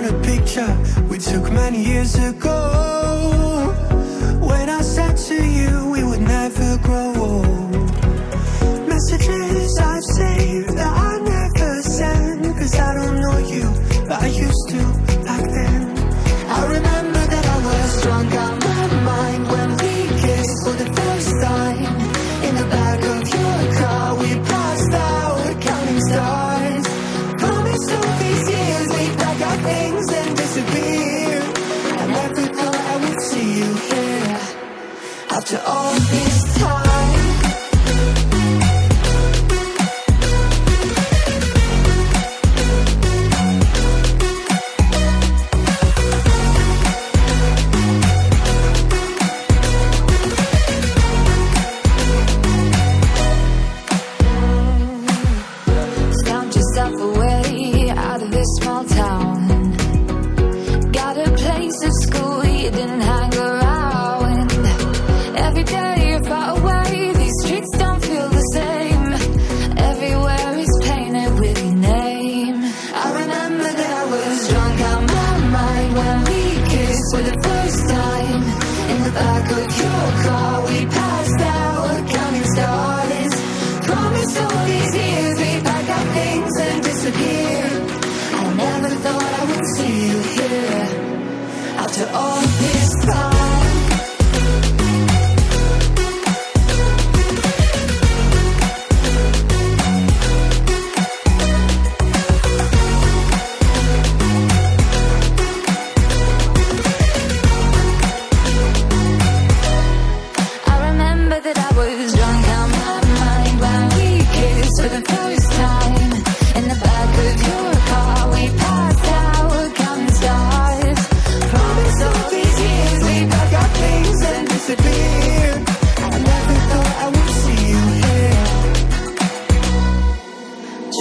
a picture we took many years ago, when I said to you we would never grow old. Messages I've saved that I never send, 'cause I don't know you, but I used to back then. I remember that I was drunk out my mind when we kissed for the first time. In the back of your car we passed out counting stars. Promised all these years we'd pack our things and disappear. I never thought I would see you here after all this time. For the first time, in the back of your car we passed out counting stars. Promised all these years we'd pack our things and disappear. I never thought I would see you here after all this time.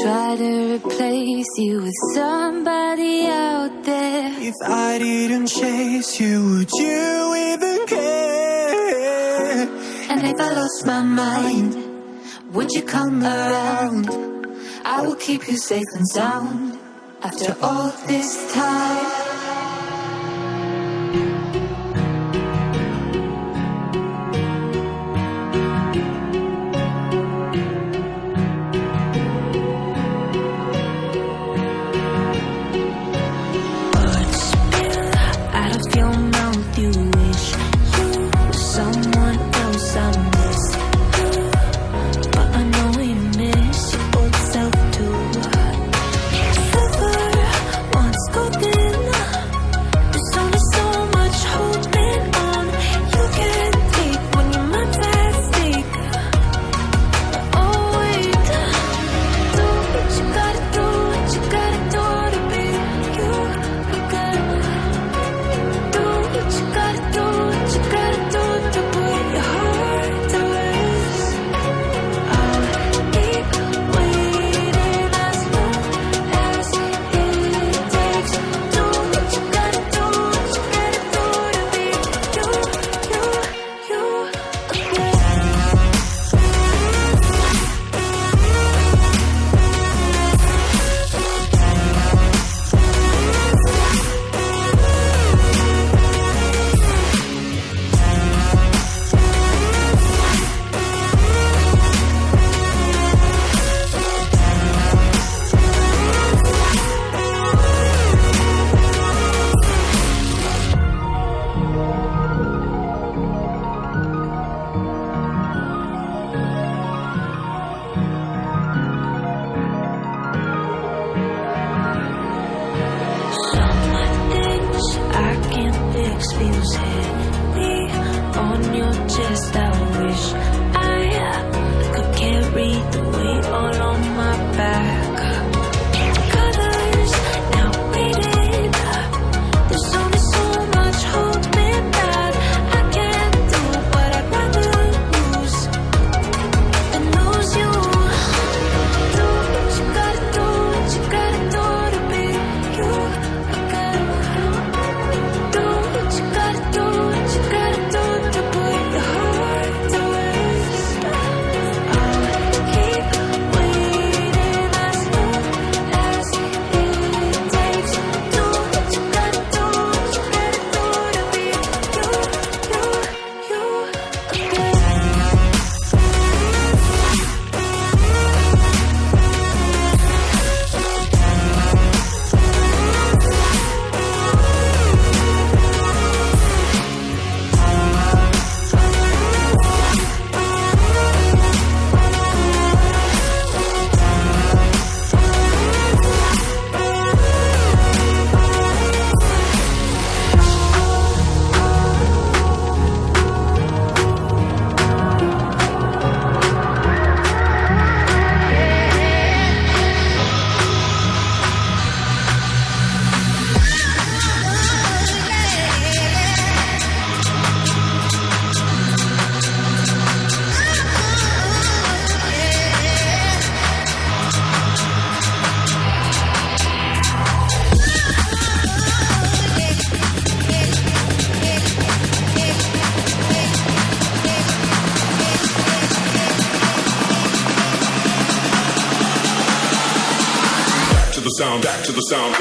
Try to replace you with somebody out there. If I didn't chase you, would you even care? And if I lost my mind, would you come around? I will keep you safe and sound after all this time. Once spoken sound, back to the sound.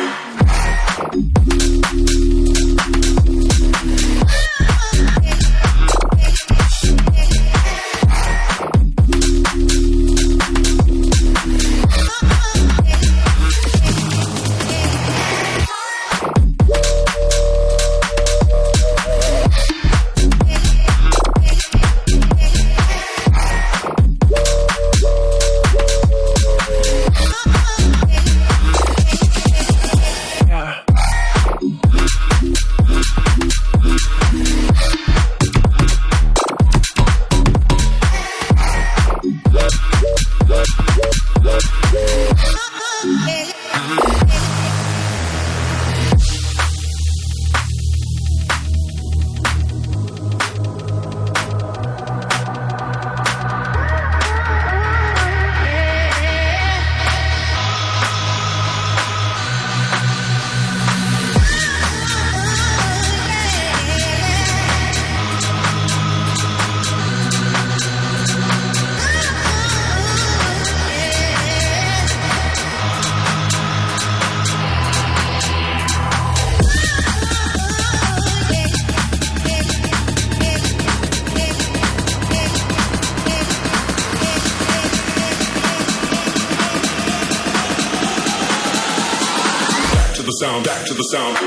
Sound, back to the sound.